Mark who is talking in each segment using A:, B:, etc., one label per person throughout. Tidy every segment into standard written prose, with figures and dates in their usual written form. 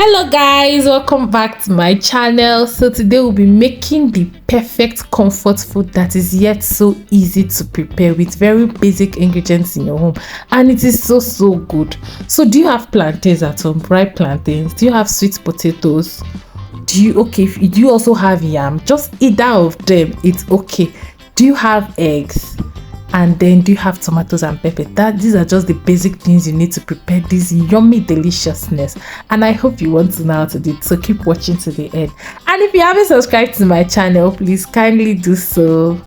A: Hello guys, welcome back to my channel. So today we'll be making the perfect comfort food that is yet so easy to prepare with very basic ingredients in your home, and it is so good. So do you have plantains at home? Ripe plantains? Do you have sweet potatoes? Do you also have yam? Just either of them, it's okay. Do you have eggs? And then do you have tomatoes and pepper? These are just the basic things you need to prepare this yummy deliciousness, and I hope you want to know how to do it, so keep watching to the end. And if you haven't subscribed to my channel, please kindly do so.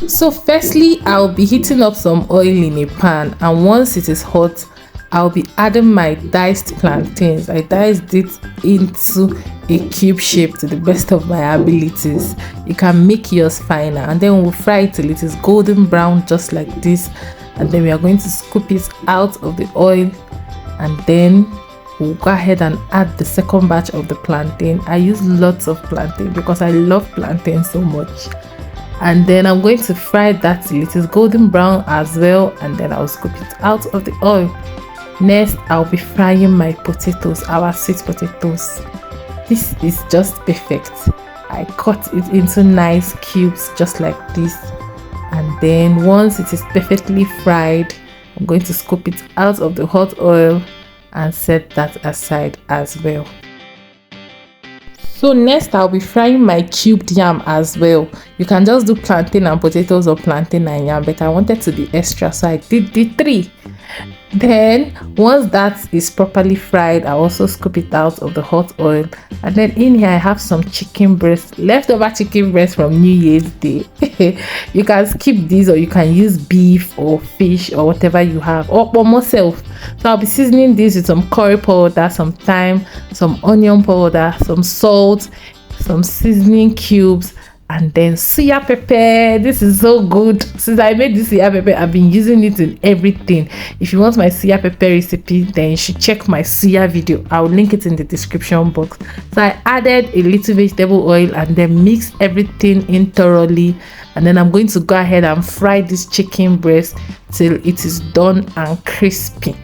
A: So firstly, I'll be heating up some oil in a pan, and once it is hot, I'll be adding my diced plantains. I diced it into a cube shape to the best of my abilities. You can make yours finer, and then we'll fry it till it is golden brown, just like this. And then we are going to scoop it out of the oil, and then we'll go ahead and add the second batch of the plantain. I use lots of plantain because I love plantain so much. And then I'm going to fry that till it is golden brown as well, and then I'll scoop it out of the oil. Next, I'll be frying my potatoes, our sweet potatoes. This is just perfect. I cut it into nice cubes just like this, and then once it is perfectly fried, I'm going to scoop it out of the hot oil and set that aside as well. So next, I'll be frying my cubed yam as well. You can just do plantain and potatoes or plantain and yam, but I wanted to be extra, so I did the three. Then once that is properly fried, I also scoop it out of the hot oil, and then in here I have some chicken breast, leftover chicken breast from New Year's Day. You can skip these, or you can use beef or fish or whatever you have, or myself. So I'll be seasoning this with some curry powder, some thyme, some onion powder, some salt, some seasoning cubes, and then SUYA pepper. This is so good. Since I made this SUYA pepper, I've been using it in everything. If you want my SUYA pepper recipe, then you should check my SUYA video. I'll link it in the description box. So I added a little vegetable oil and then mixed everything in thoroughly, and then I'm going to go ahead and fry this chicken breast till it is done and crispy.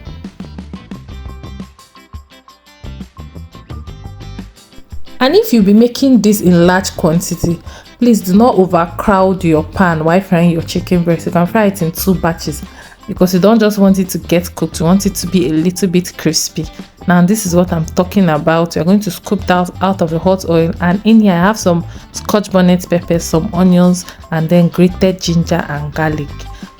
A: And if you'll be making this in large quantity, please do not overcrowd your pan while frying your chicken breast. You can fry it in 2 batches because you don't just want it to get cooked, you want it to be a little bit crispy. Now this is what I'm talking about. You're going to scoop that out of the hot oil, and in here I have some scotch bonnet peppers, some onions, and then grated ginger and garlic.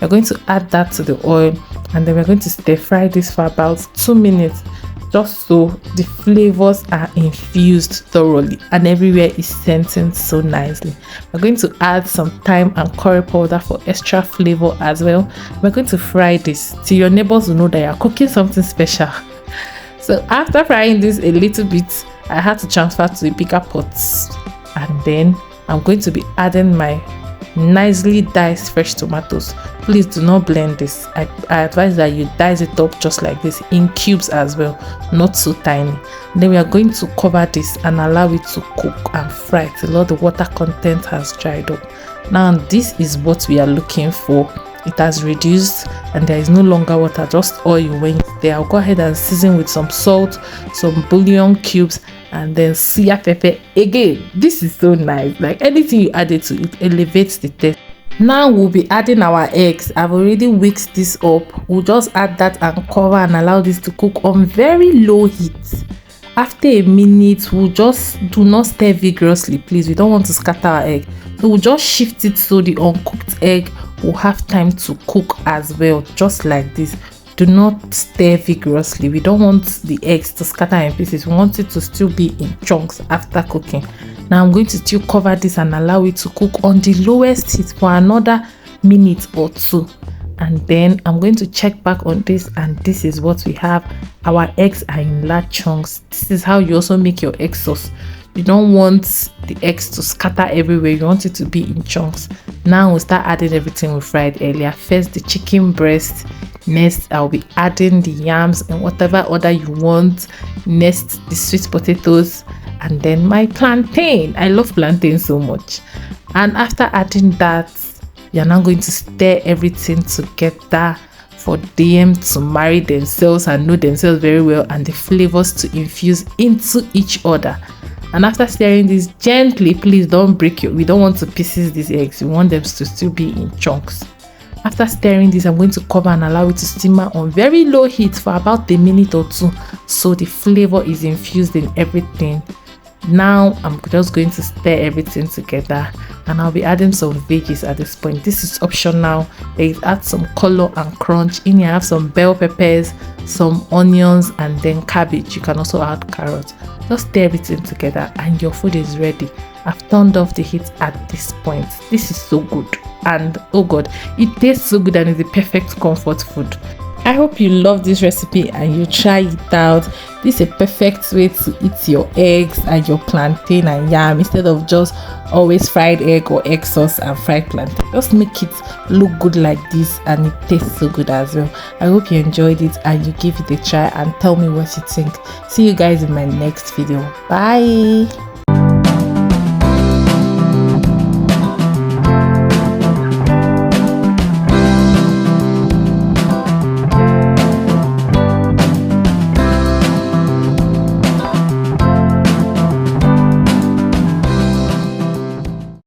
A: We're going to add that to the oil, and then we're going to stir fry this for about 2 minutes, just so the flavors are infused thoroughly and everywhere is scenting so nicely. We're going to add some thyme and curry powder for extra flavor as well. We're going to fry this till your neighbors will know that you're cooking something special. So after frying this a little bit, I had to transfer to a bigger pot, and then I'm going to be adding my nicely diced fresh tomatoes. Please do not blend this. I advise that you dice it up just like this in cubes as well, not so tiny. Then we are going to cover this and allow it to cook and fry till all the water content has dried up. Now this is what we are looking for. It has reduced and there is no longer water, just oil when it's there. I'll go ahead and season with some salt, some bouillon cubes, and then SUYA pepper. Again, this is so nice. Like anything you add it to, it elevates the taste. Now we'll be adding our eggs. I've already whisked this up. We'll just add that and cover and allow this to cook on very low heat. After a minute, we'll just do not stir vigorously, please. We don't want to scatter our egg, so we'll just shift it so the uncooked egg will have time to cook as well, just like this. Do not stir vigorously. We don't want the eggs to scatter in pieces. We want it to still be in chunks after cooking. Now I'm going to still cover this and allow it to cook on the lowest heat for another minute or 2, and then I'm going to check back on this, and this is what we have. Our eggs are in large chunks. This is how you also make your egg sauce. You don't want the eggs to scatter everywhere, you want it to be in chunks. Now we'll start adding everything we fried earlier. First the chicken breast, next I'll be adding the yams in whatever order you want, next the sweet potatoes, and then my plantain. I love plantain so much. And after adding that, you're now going to stir everything together for them to marry themselves and know themselves very well, and the flavors to infuse into each other. And after stirring this gently, please don't break we don't want to pieces these eggs. We want them to still be in chunks. After stirring this, I'm going to cover and allow it to simmer on very low heat for about a minute or two, so the flavor is infused in everything. Now I'm just going to stir everything together, and I'll be adding some veggies at this point. This is optional. It adds some color and crunch. In here I have some bell peppers, some onions, and then cabbage. You can also add carrots. Just stir everything together and your food is ready. I've turned off the heat at this point. This is so good, and oh god, it tastes so good and is the perfect comfort food. I hope you love this recipe and you try it out. This is a perfect way to eat your eggs and your plantain and yam instead of just always fried egg or egg sauce and fried plantain. Just make it look good like this and it tastes so good as well. I hope you enjoyed it and you give it a try and tell me what you think. See you guys in my next video. Bye.